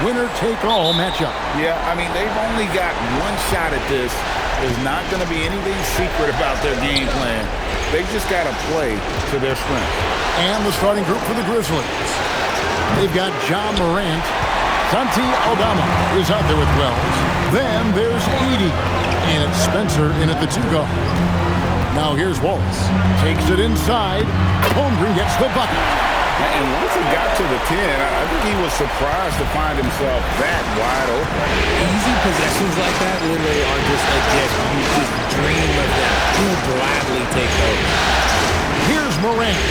winner-take-all matchup. Yeah, I mean, they've only got one shot at this. There's not going to be anything secret about their game plan. They've just got to play to their strength. And the starting group for the Grizzlies. They've got John Morant. Santi Aldama is out there with Wells. Then there's Edey. And it's Spencer in at the 2 guard. Now here's Wallace. Takes it inside. Holmgren gets the bucket. And once he got to the 10, I think he was surprised to find himself that wide open. Easy possessions like that literally are just a gift. You just dream of them. He'll gladly take those. Here's Morant.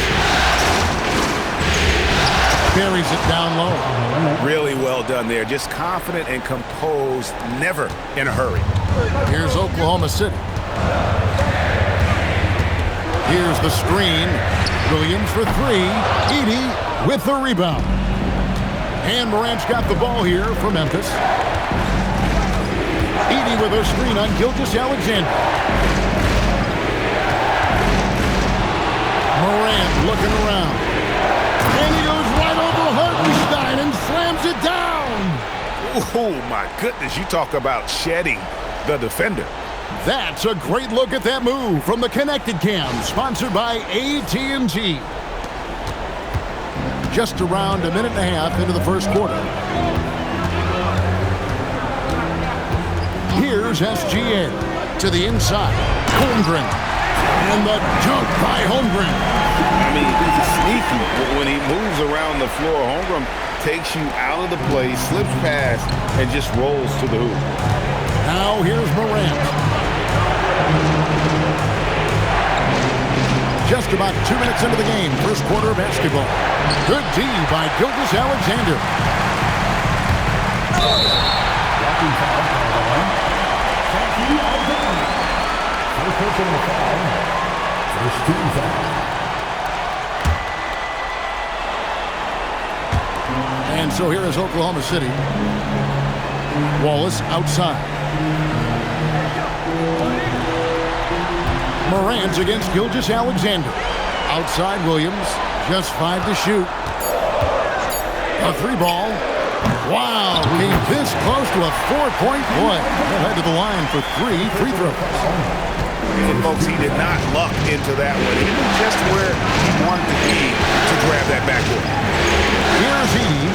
Buries it down low. Really well done there. Just confident and composed, never in a hurry. Here's Oklahoma City. Here's the screen. Williams for 3. Edey with the rebound. And Morant's got the ball here for Memphis. Edey with a screen on Gilgeous-Alexander. Morant looking around. And he goes right over Hartenstein and slams it down. Oh, my goodness. You talk about shedding the defender. That's a great look at that move from the Connected Cam, sponsored by AT&T. Just around a minute and a half into the first quarter. Here's SGA to the inside. Holmgren. And the dunk by Holmgren. I mean, he's sneaky. When he moves around the floor, Holmgren takes you out of the play, slips past, and just rolls to the hoop. Now here's Morant. Just about 2 minutes into the game, first quarter of basketball. Good D by Gilgeous-Alexander. Walking foul by the line. Santi Aldama. First personal foul. First team foul. And so here is Oklahoma City. Wallace outside. Morant against Gilgeous-Alexander. Outside Williams. Just 5 to shoot. A 3 ball. Wow, came this close to a 4-point play. He'll head to the line for 3 free throws. And folks, he did not luck into that one. He knew just where he wanted to be to grab that backboard. Here's Edey.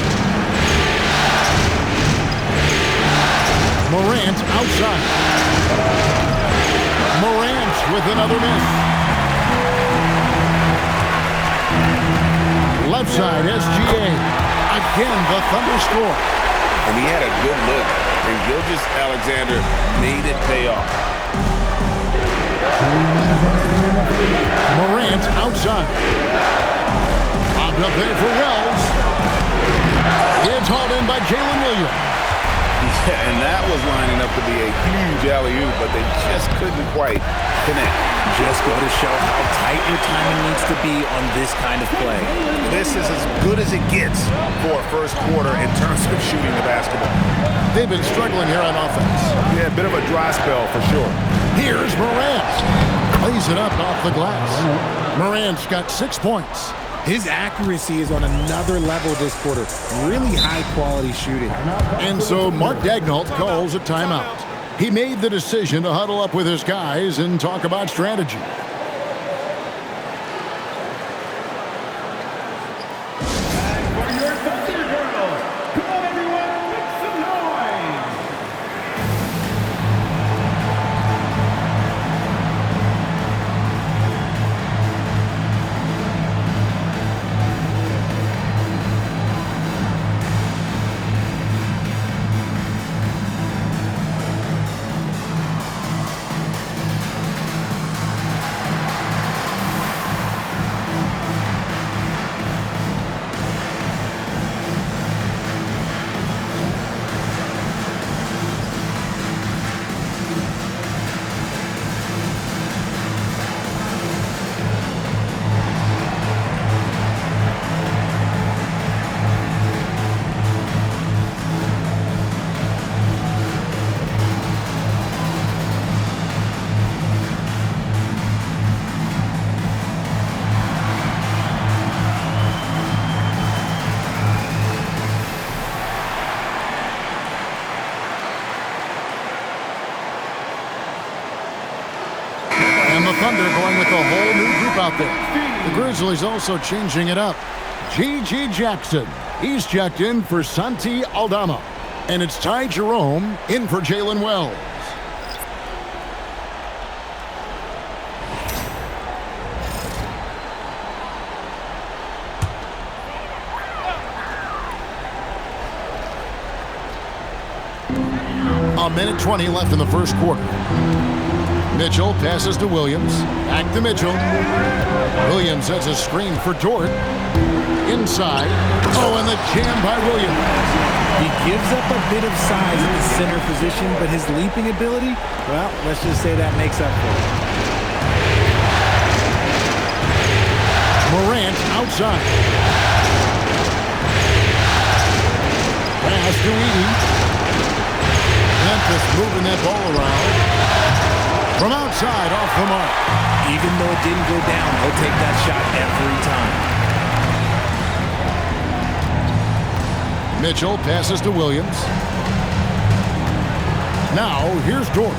Morant outside. Morant with another miss. Left side, SGA. Again, the Thunder score. And he had a good look. And Gilgeous-Alexander made it pay off. Morant outside. Popped up there for Wells. It's hauled in by Jalen Williams. Yeah, and that was lining up to be a huge alley-oop, but they just couldn't quite connect. Just go to show how tight your timing needs to be on this kind of play. This is as good as it gets for a first quarter in terms of shooting the basketball. They've been struggling here on offense. Yeah, a bit of a dry spell for sure. Here's Morant. Plays it up off the glass. Morant's got 6 points. His accuracy is on another level this quarter. Really high-quality shooting. And so Mark Daigneault calls a timeout. He made the decision to huddle up with his guys and talk about strategy. Thunder going with a whole new group out there. The Grizzlies also changing it up. G.G. Jackson, he's checked in for Santi Aldama. And it's Ty Jerome in for Jalen Wells. A minute 20 left in the first quarter. Mitchell passes to Williams. Back to Mitchell. Williams has a screen for Dort. Inside. Oh, and the jam by Williams. He gives up a bit of size at the center position, but his leaping ability, well, let's just say that makes up for it. Morant outside. Pass to Edey. Memphis moving that ball around. From outside, off the mark. Even though it didn't go down, he'll take that shot every time. Mitchell passes to Williams. Now, here's Dort.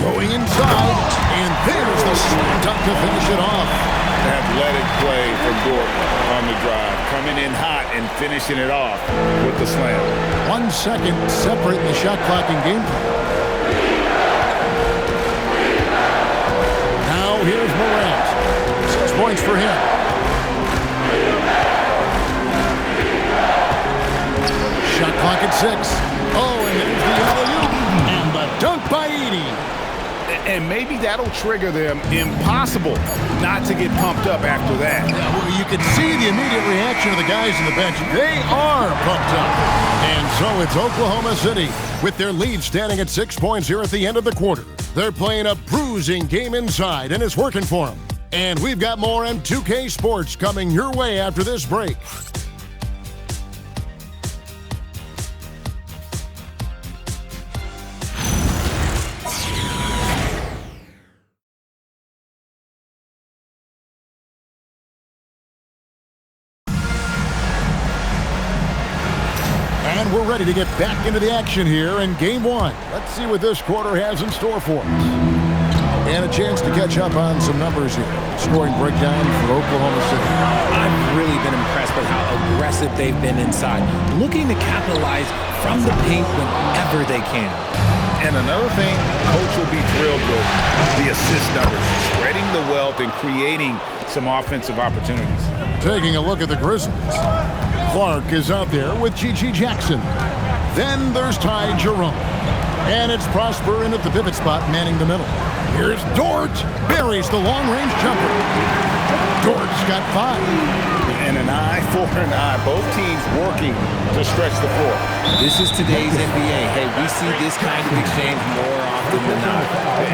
Going inside, and there's the slam dunk to finish it off. Athletic play from Dort on the drive. Coming in hot and finishing it off with the slam. 1 second separating the shot clock and game play. Now here's Morant. 6 points for him. Shot clock at 6. Oh, and there's the alley-oop. And the dunk by Edey. And maybe that'll trigger them. Impossible not to get pumped up after that. Yeah, well, you can see the immediate reaction of the guys in the bench. They are pumped up. And so it's Oklahoma City with their lead standing at 6 points here at the end of the quarter. They're playing a bruising game inside, and it's working for them. And we've got more M2K Sports coming your way after this break. And we're ready to get back into the action here in Game 1. Let's see what this quarter has in store for us. And a chance to catch up on some numbers here. Scoring breakdown for Oklahoma City. I've really been impressed with how aggressive they've been inside, looking to capitalize from the paint whenever they can. And another thing, Coach will be thrilled with the assist numbers, spreading the wealth and creating some offensive opportunities. Taking a look at the Grizzlies. Clark is out there with G.G. Jackson. Then there's Ty Jerome. And it's Prosper in at the pivot spot, manning the middle. Here's Dort. Buries the long-range jumper. Dort's got 5. And an eye for an eye. Both teams working to stretch the floor. This is today's NBA. Hey, we see this kind of exchange more often than not.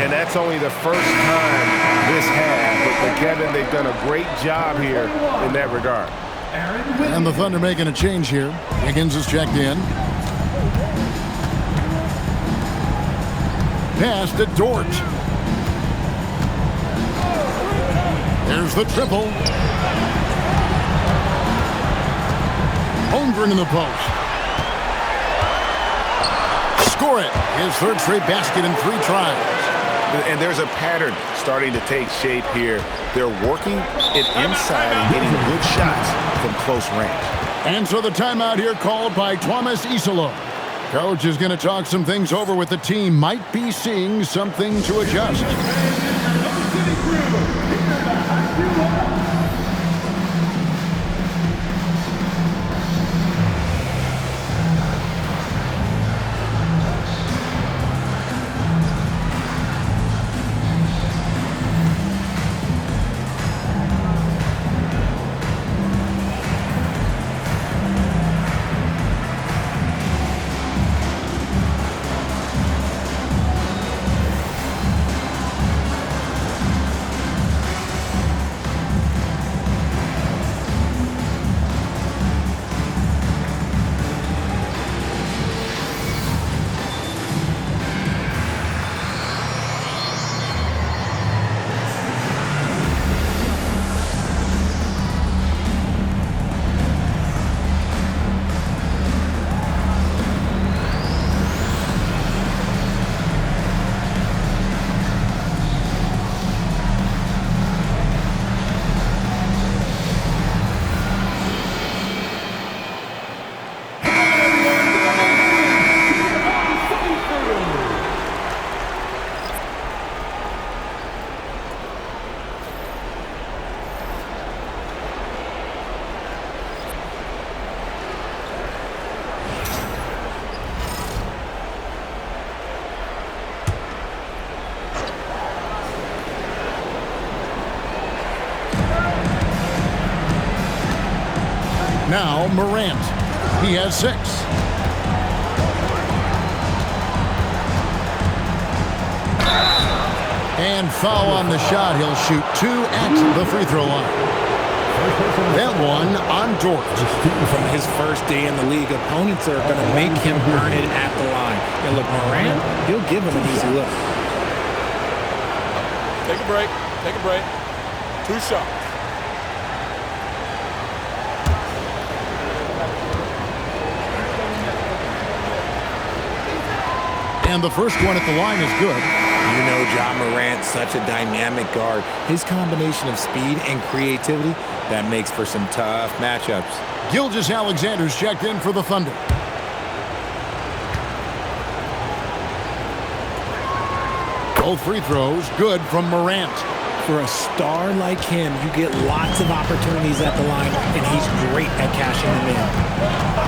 And that's only the first time this half. But Kevin, they've done a great job here in that regard. And the Thunder making a change here. Higgins is checked in. Pass to Dort. There's the triple. Holmgren in the post. Score it. His third straight basket in 3 tries. And there's a pattern starting to take shape here. They're working it inside and getting good shots from close range. And so the timeout here called by Thomas Isolo. Coach is going to talk some things over with the team. Might be seeing something to adjust. Now Morant. He has 6. And foul on the shot. He'll shoot 2 at the free throw line. That one on Dort. From his first day in the league, opponents are going to make him earn it at the line. And look, Morant, he'll give him an easy look. Take a break. Take a break. 2 shots. And the first one at the line is good. You know Ja Morant's such a dynamic guard. His combination of speed and creativity, that makes for some tough matchups. Gilgeous-Alexander's checked in for the Thunder. Both free throws good from Morant. For a star like him, you get lots of opportunities at the line, and he's great at cashing them in.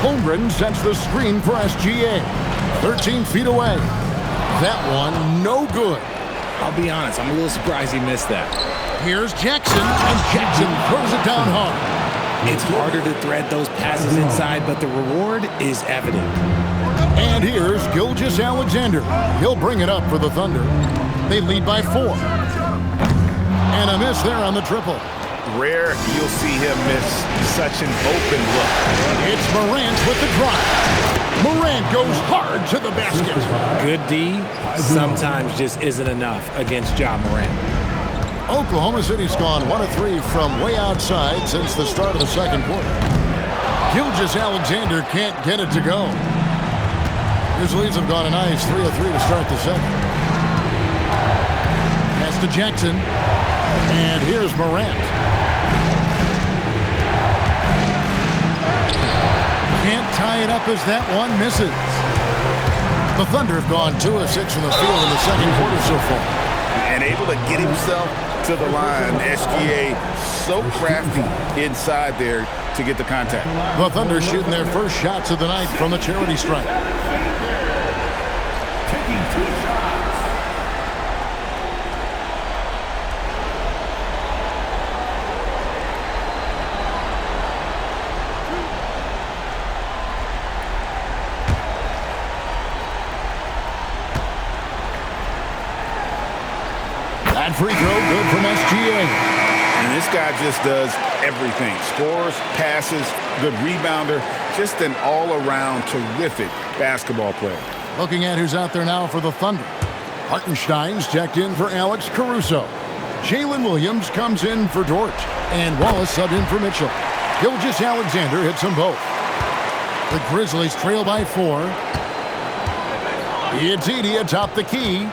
Holmgren sets the screen for SGA. 13 feet away. That one, no good. I'll be honest, I'm a little surprised he missed that. Here's Jackson, and Jackson throws it down hard. It's harder to thread those passes inside, but the reward is evident. And here's Gilgeous-Alexander. He'll bring it up for the Thunder. They lead by 4. And a miss there on the triple. Rare you'll see him miss such an open look. It's Morant with the drive. Morant goes hard to the basket. Good D sometimes just isn't enough against Ja Morant. Oklahoma City's gone 1 of 3 from way outside since the start of the second quarter. Gilgeous-Alexander can't get it to go. Grizzlies have gone a nice 3 of 3 to start the second. Pass to Jackson. And here's Morant. Can't tie it up as that one misses. The Thunder have gone 2 of 6 from the field in the second quarter so far. And able to get himself to the line. SGA so crafty inside there to get the contact. The Thunder shooting their first shots of the night from the charity stripe. Taking 2 shots. That free throw good from SGA. And this guy just does everything. Scores, passes, good rebounder. Just an all-around terrific basketball player. Looking at who's out there now for the Thunder. Hartenstein's checked in for Alex Caruso. Jalen Williams comes in for Dort. And Wallace subbed in for Mitchell. Gilgeous-Alexander hits them both. The Grizzlies trail by 4. It's Edey atop the key.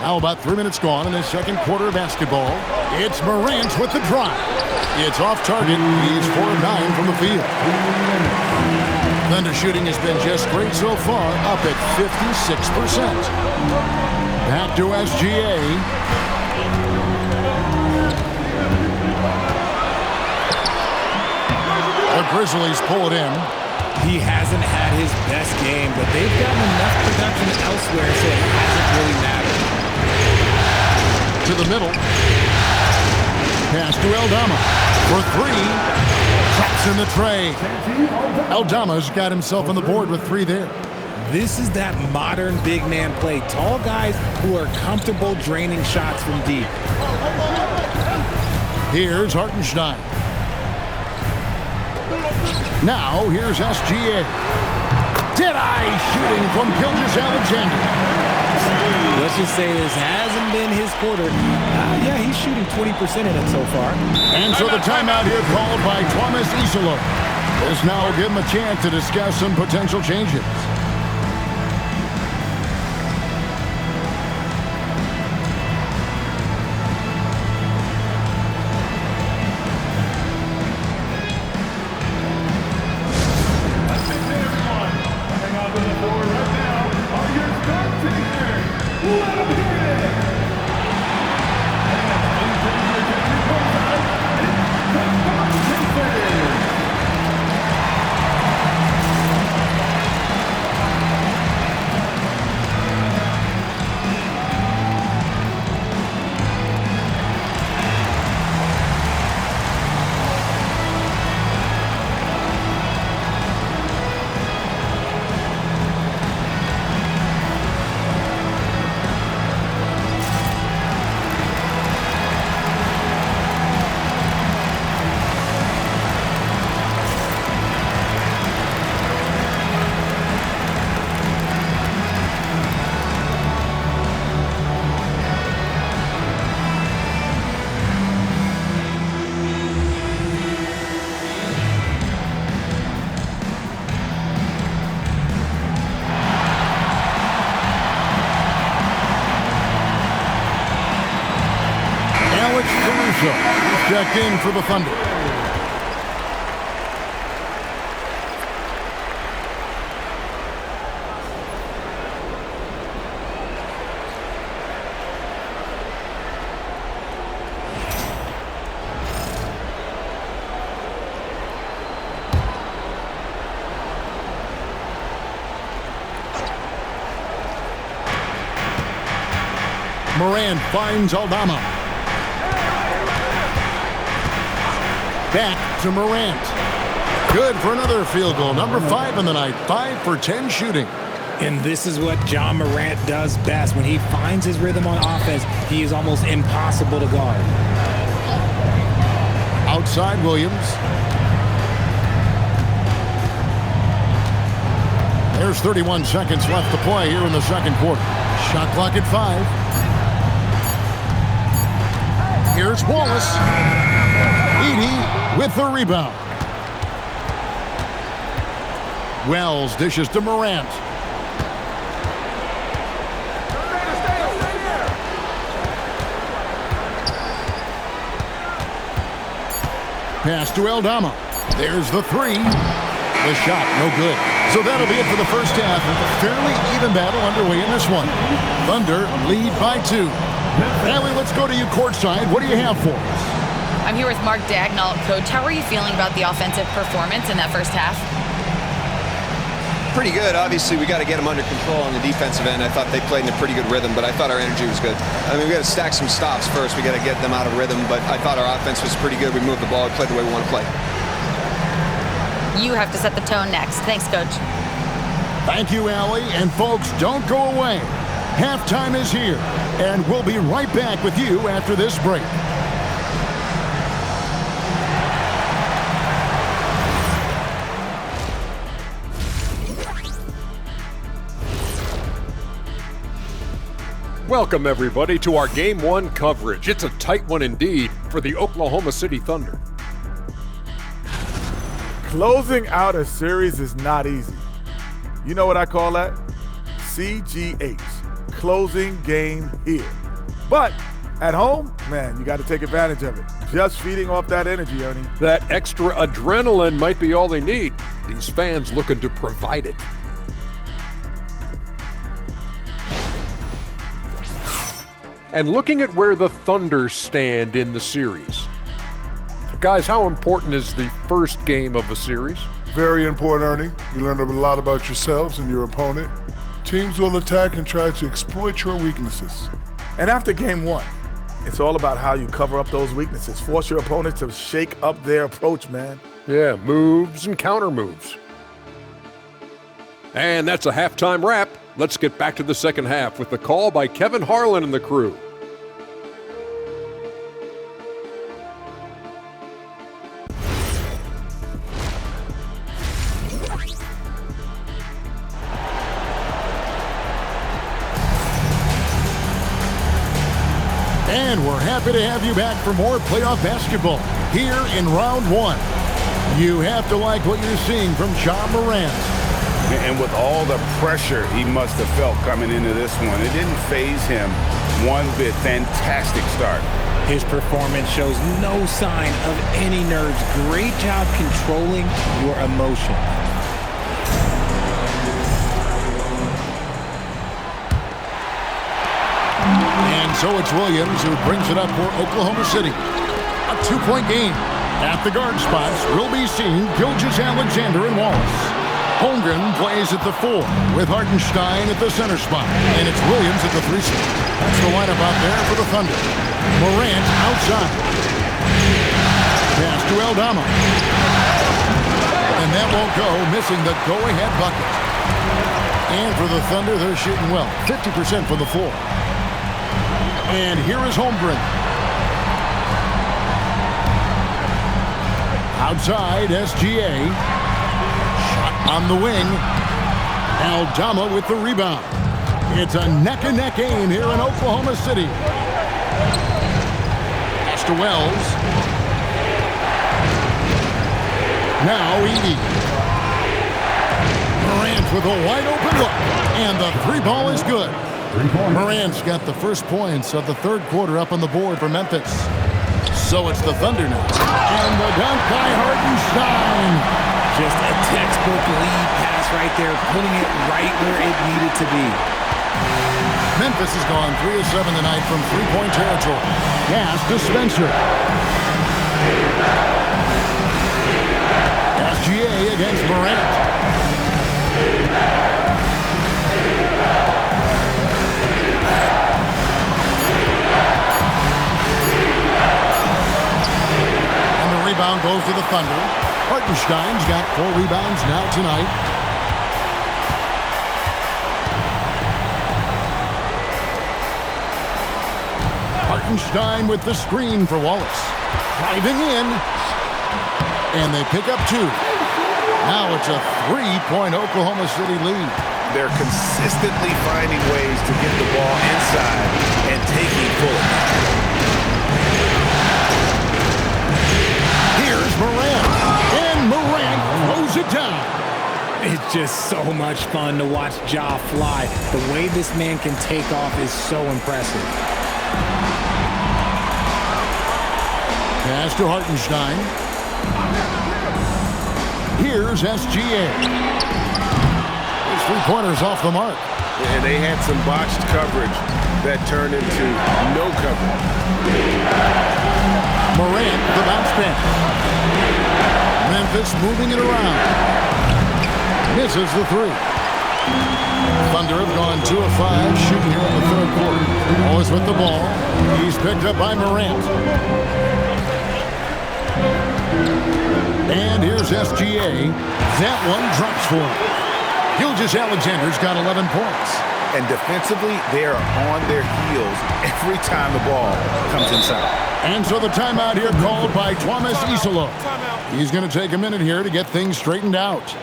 Now about 3 minutes gone in the second quarter of basketball. It's Morant with the drive. It's off target. He's 4 of 9 from the field. Thunder shooting has been just great so far, up at 56%. Back to SGA. The Grizzlies pull it in. He hasn't had his best game, but they've gotten enough production elsewhere, so it hasn't really mattered. To the middle. Pass to Aldama for 3. Traps in the tray. Aldama's got himself on the board with 3 there. This is that modern big man play. Tall guys who are comfortable draining shots from deep. Here's Hartenstein. Now here's SGA. Dead-eye shooting from Gilgeous-Alexander. Let's just say this hasn't been his quarter. Yeah, he's shooting 20% in it so far. And so the timeout here called by Thomas Isolo. This now will give him a chance to discuss some potential changes. checked in for the Thunder. Morant finds Aldama. Back to Morant. Good for another field goal. Number 5 in the night. 5 for 10 shooting. And this is what John Morant does best. When he finds his rhythm on offense, he is almost impossible to guard. Outside Williams. There's 31 seconds left to play here in the second quarter. Shot clock at 5. Here's Wallace. Edey with the rebound. Wells dishes to Morant. Pass to Aldama. There's the 3. The shot, no good. So that'll be it for the first half. Fairly even battle underway in this one. Thunder lead by 2. Allie, let's go to you courtside. What do you have for us? I'm here with Mark Dagnall. Coach, how are you feeling about the offensive performance in that first half? Pretty good. Obviously, we got to get them under control on the defensive end. I thought they played in a pretty good rhythm, but I thought our energy was good. I mean, we got to stack some stops first. We got to get them out of rhythm, but I thought our offense was pretty good. We moved the ball. We played the way we want to play. You have to set the tone next. Thanks, Coach. Thank you, Allie. And folks, don't go away. Halftime is here, and we'll be right back with you after this break. Welcome, everybody, to our Game 1 coverage. It's a tight one indeed for the Oklahoma City Thunder. Closing out a series is not easy. You know what I call that? CGH. Closing game here. But at home, man, you got to take advantage of it. Just feeding off that energy, Ernie. That extra adrenaline might be all they need. These fans looking to provide it. And looking at where the Thunder stand in the series. Guys, how important is the first game of a series? Very important, Ernie. You learn a lot about yourselves and your opponent. Teams will attack and try to exploit your weaknesses. And after game 1, it's all about how you cover up those weaknesses. Force your opponent to shake up their approach, man. Yeah, moves and counter moves. And that's a halftime wrap. Let's get back to the second half with the call by Kevin Harlan and the crew. And we're happy to have you back for more playoff basketball here in round 1. You have to like what you're seeing from John Morant. And with all the pressure he must have felt coming into this one, it didn't faze him one bit. Fantastic start. His performance shows no sign of any nerves. Great job controlling your emotions. And so it's Williams who brings it up for Oklahoma City. A 2-point game. At the guard spots, we'll be seeing Gilgeous-Alexander and Wallace. Holmgren plays at the 4 with Hartenstein at the center spot. And it's Williams at the 3 spot. That's the lineup out there for the Thunder. Morant outside. Pass to Aldama. And that won't go, missing the go-ahead bucket. And for the Thunder, they're shooting well. 50% from the floor. And here is Holmgren. Outside, SGA. Shot on the wing. Aldama with the rebound. It's a neck-and-neck game here in Oklahoma City. Pass to Wells. Now Edey. Morant with a wide-open look. And the 3 ball is good. Morant's got the first points of the third quarter up on the board for Memphis. So it's the Thunder now. And the dunk by Hartenstein. Just a textbook lead pass right there, putting it right where it needed to be. Memphis has gone 3 of 7 tonight from three-point territory. Pass to Spencer. SGA against Morant. And the rebound goes to the Thunder. Hartenstein's got 4 rebounds now tonight. Hartenstein with the screen for Wallace. Driving in. And they pick up 2. Now it's a 3-point Oklahoma City lead. They're consistently finding ways to get the ball inside and taking full advantage. Here's Morant. And Morant throws it down. It's just so much fun to watch Ja fly. The way this man can take off is so impressive. Pass to Hartenstein. Here's SGA. His three-pointers off the mark. And they had some botched coverage that turned into no coverage. Morant, the bounce pass. Memphis moving it around. Misses the 3. Thunder have gone 2 of 5 shooting here in the third quarter. Always with the ball. He's picked up by Morant. And here's SGA. That one drops for him. Gilgeous-Alexander's got 11 points. And defensively, they are on their heels every time the ball comes inside. And so the timeout here called by Thomas Isolo. He's going to take a minute here to get things straightened out.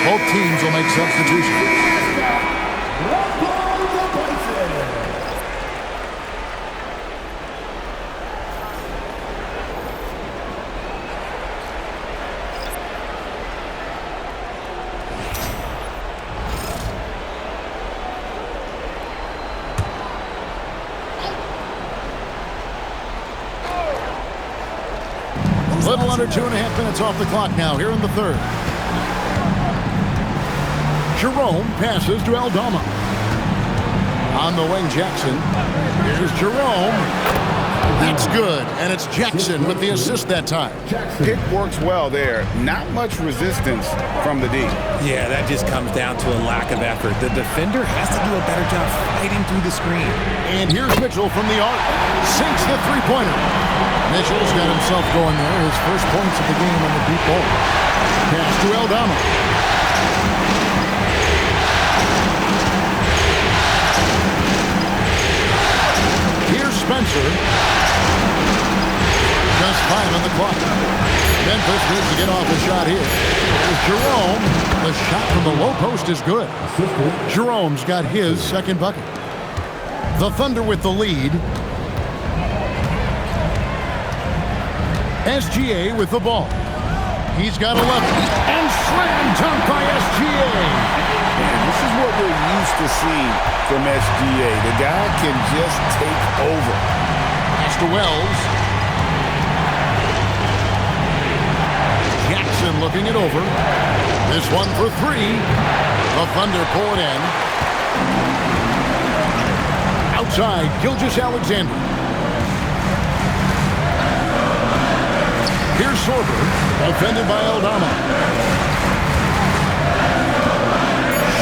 Both teams will make substitutions. A little under 2.5 minutes off the clock now here in the third. Jerome passes to Aldama. On the wing, Jackson. Here's Jerome. That's good, and it's Jackson with the assist that time. Pick works well there. Not much resistance from the D. Yeah, that just comes down to a lack of effort. The defender has to do a better job fighting through the screen. And here's Mitchell from the arc. Sinks the three-pointer. Mitchell's got himself going there. His first points of the game on the deep ball. Pass to Aldama. Here's Spencer. Just 5 on the clock. Memphis needs to get off a shot here. There's Jerome. The shot from the low post is good. Jerome's got his second bucket. The Thunder with the lead. SGA with the ball. He's got 11. And slam dunk by SGA. And this is what we're used to seeing from SGA. The guy can just take over. Pass to Wells. Jackson looking it over. This one for three. The Thunder pull it in. Outside, Gilgeous-Alexander. Here's Sorber, defended by Aldama.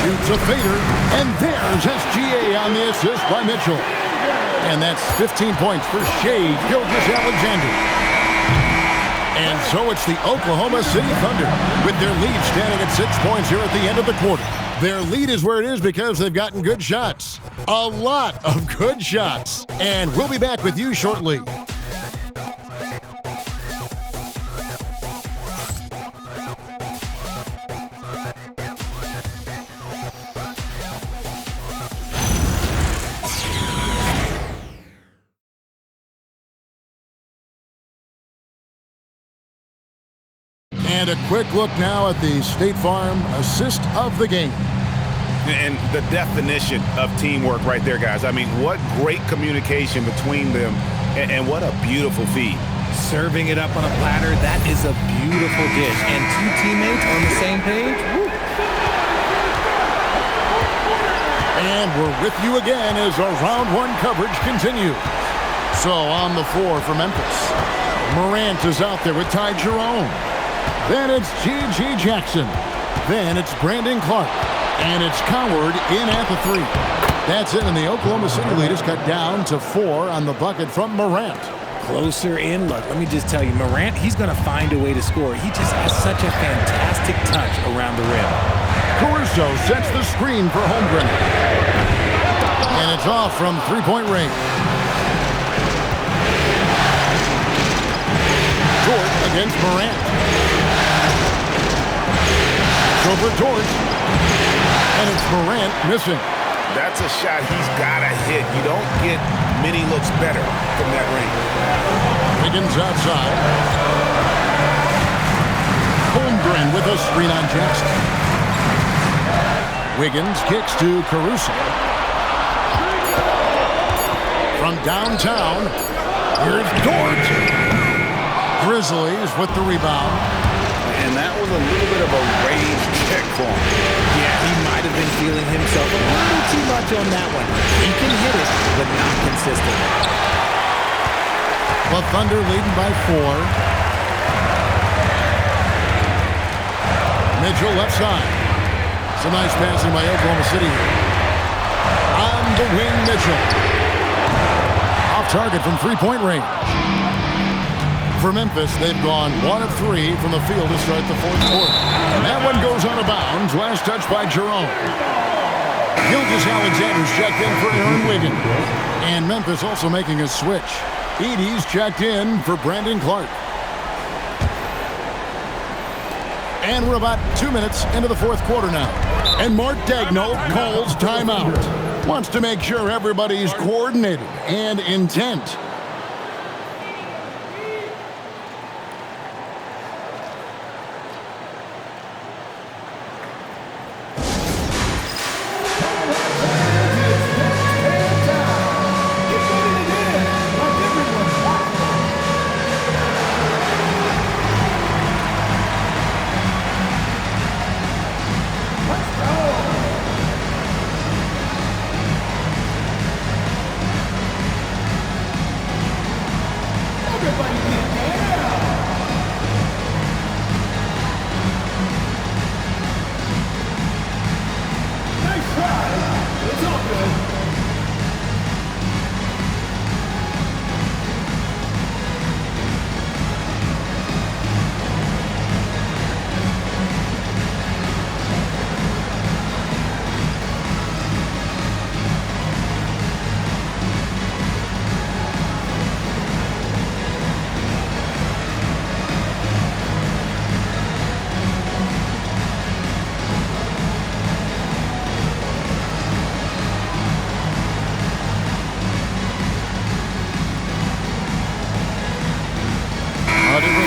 Shoots a fader, and there's SGA on the assist by Mitchell. And that's 15 points for Shai Gilgeous-Alexander. And so it's the Oklahoma City Thunder with their lead standing at 6 points here at the end of the quarter. Their lead is where it is because they've gotten good shots. A lot of good shots. And we'll be back with you shortly. And a quick look now at the State Farm assist of the game. And the definition of teamwork right there, guys. I mean, what great communication between them, and what a beautiful feed. Serving it up on a platter, that is a beautiful dish. And two teammates on the same page. Woo. And we're with you again as our round one coverage continues. So on the floor for Memphis, Morant is out there with Ty Jerome. Then it's G.G. Jackson. Then it's Brandon Clark. And it's Coward in at the three. That's it, and the Oklahoma City lead is cut down to 4 on the bucket from Morant. Closer in. Look, let me just tell you, Morant, he's going to find a way to score. He just has such a fantastic touch around the rim. Caruso sets the screen for Holmgren. And it's off from three-point range. Dort against Morant. Over Dort. And it's Morant missing. That's a shot he's got to hit. You don't get many looks better from that range. Wiggins outside. Holmgren with a screen on Jackson. Wiggins kicks to Caruso. From downtown, here's Dort. Grizzlies with the rebound. And that was a little bit of a range check for him. Yeah, he might have been feeling himself a little too much on that one. He can hit it, but not consistent. The Thunder leading by 4. Mitchell left side. Some nice passing by Oklahoma City. On the wing, Mitchell. Off target from three-point range. For Memphis, they've gone 1 of 3 from the field to start the fourth quarter. And that one goes out of bounds. Last touch by Jerome. Gilgeous-Alexander's checked in for Aaron Wiggins. And Memphis also making a switch. Edey's checked in for Brandon Clark. And we're about 2 minutes into the fourth quarter now. And Mark Daigneault calls timeout. Wants to make sure everybody's coordinated and intent.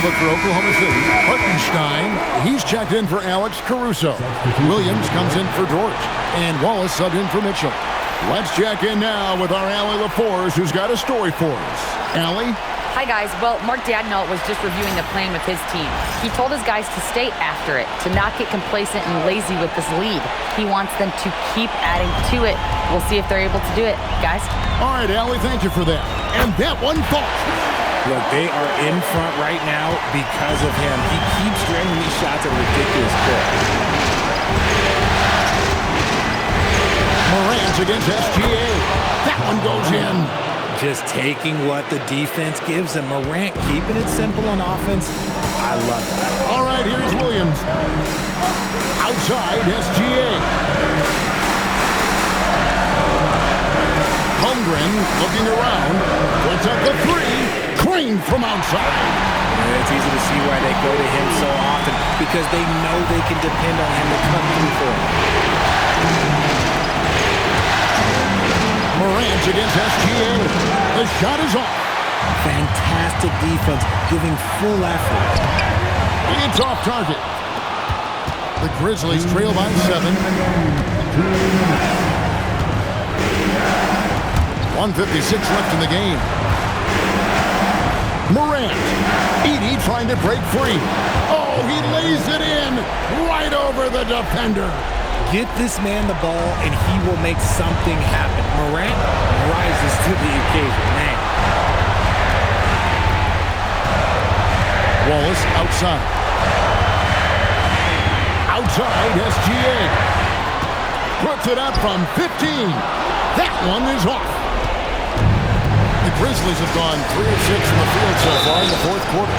For Oklahoma City, Hartenstein, he's checked in for Alex Caruso. Williams comes in for Dort, and Wallace subbed in for Mitchell. Let's check in now with our Allie LaForce, who's got a story for us. Allie? Hi, guys. Well, Mark Daigneault was just reviewing the plan with his team. He told his guys to stay after it, to not get complacent and lazy with this lead. He wants them to keep adding to it. We'll see if they're able to do it, guys. All right, Allie, thank you for that. And that one falls. Look, they are in front right now because of him. He keeps draining these shots at a ridiculous clip. Morant against SGA. That one goes in. Just taking what the defense gives him. Morant keeping it simple on offense. I love that. All right, here's Williams. Outside, SGA. Holmgren looking around. Puts up the three. Green from outside. And it's easy to see why they go to him so often, because they know they can depend on him to come through for them. Morant against SGA. The shot is off. Fantastic defense, giving full effort. It's off target. The Grizzlies trail by 7. 1:56 left in the game. Morant. Edey trying to break free. Oh, he lays it in right over the defender. Get this man the ball, and he will make something happen. Morant rises to the occasion, man. Wallace outside. Outside, SGA. Puts it up from 15. That one is off. The Grizzlies have gone 3 of 6 in the field so far in the fourth quarter.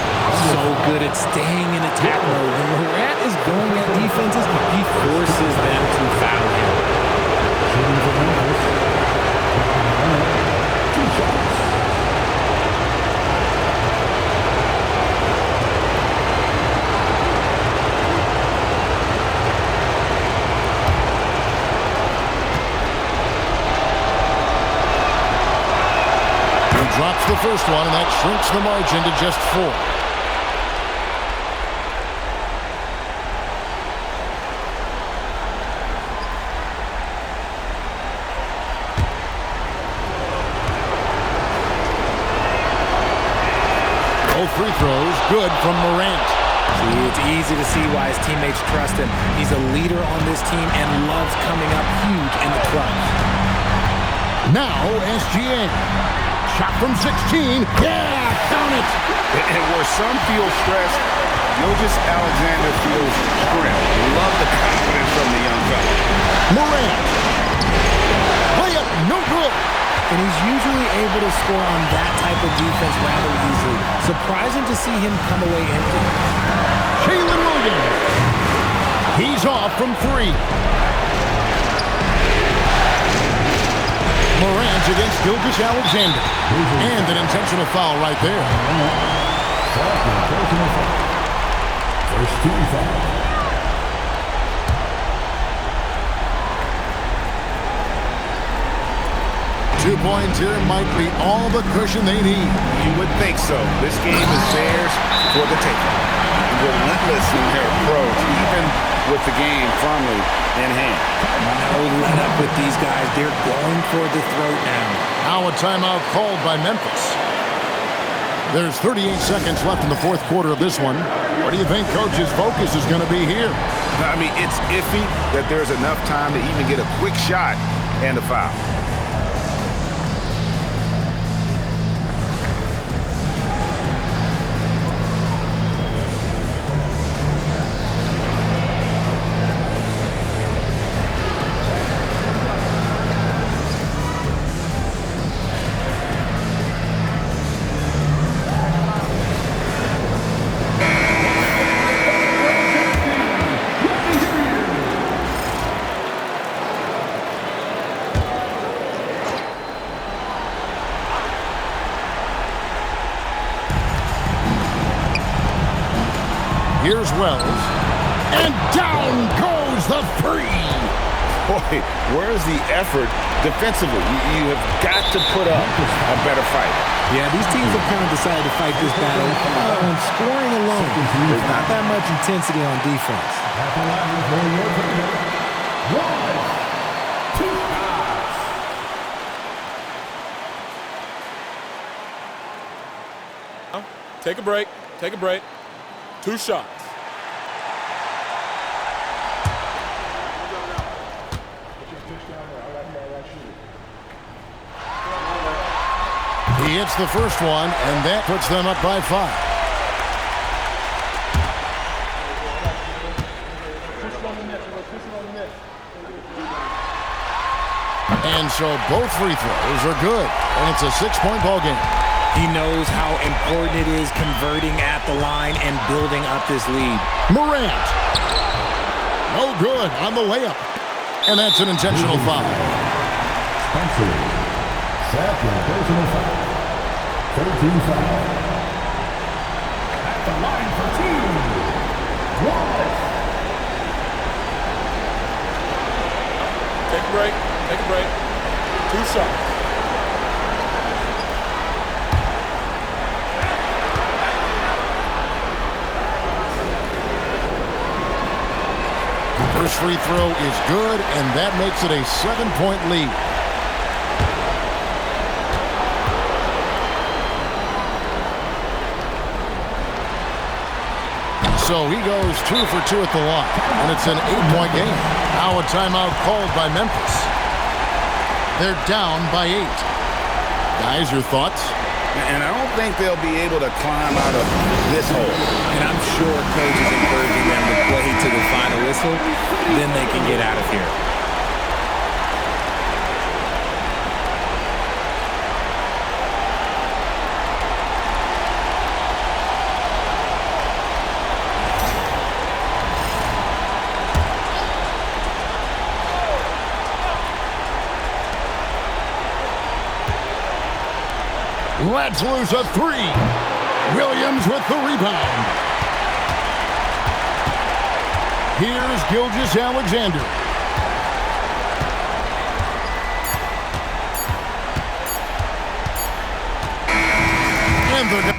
So good at staying in attack mode. When Morant is going at defenses, he forces them to foul him. Shooting for Memphis. 2 shots. Drops the first one, and that shrinks the margin to just 4. Both free throws good from Morant. See, it's easy to see why his teammates trust him. He's a leader on this team and loves coming up huge in the clutch. Now SGA. Shot from 16. Yeah, count it. And where some feel stressed, Alexander feels strength. Love the confidence from the young fella. Morant. Layup, no good. And he's usually able to score on that type of defense rather easily. Surprising to see him come away empty. Jalen Williams. He's off from 3. Morant against Gilgeous-Alexander. And an intentional foul right there. First team foul. Two-points here might be all the cushion they need. You would think so. This game is theirs for the taking. Relentless in their approach, even with the game firmly in hand. No let up with these guys. They're going for the throat now. Now a timeout called by Memphis. There's 38 seconds left in the fourth quarter of this one. What do you think Coach's focus is going to be here? I mean, it's iffy that there's enough time to even get a quick shot and a foul. Here's Wells. And down goes the 3. Boy, where's the effort defensively? You have got to put up a better fight. Yeah, these teams have kind of decided to fight this battle on scoring alone. There's not that much intensity on defense. Take a break. Take a break. 2 shots. He hits the first one, and that puts them up by 5. And so both free throws are good, and it's a 6-point ball game. He knows how important it is converting at the line and building up this lead. Morant. No good on the layup. And that's an intentional foul. Spencer. Second personal foul. 13 foul. At the line for 2. Wallace. Take a break. Take a break. 2 shots. First free throw is good, and that makes it a 7-point lead. So he goes 2 for 2 at the line, and it's an 8-point game. Now a timeout called by Memphis. They're down by 8. Guys, your thoughts? And I don't think they'll be able to climb out of this hole. And I'm sure coach is encouraging them to play to the final whistle. Then they can get out of here. Let's lose a 3. Williams with the rebound. Here's Gilgeous-Alexander. And they're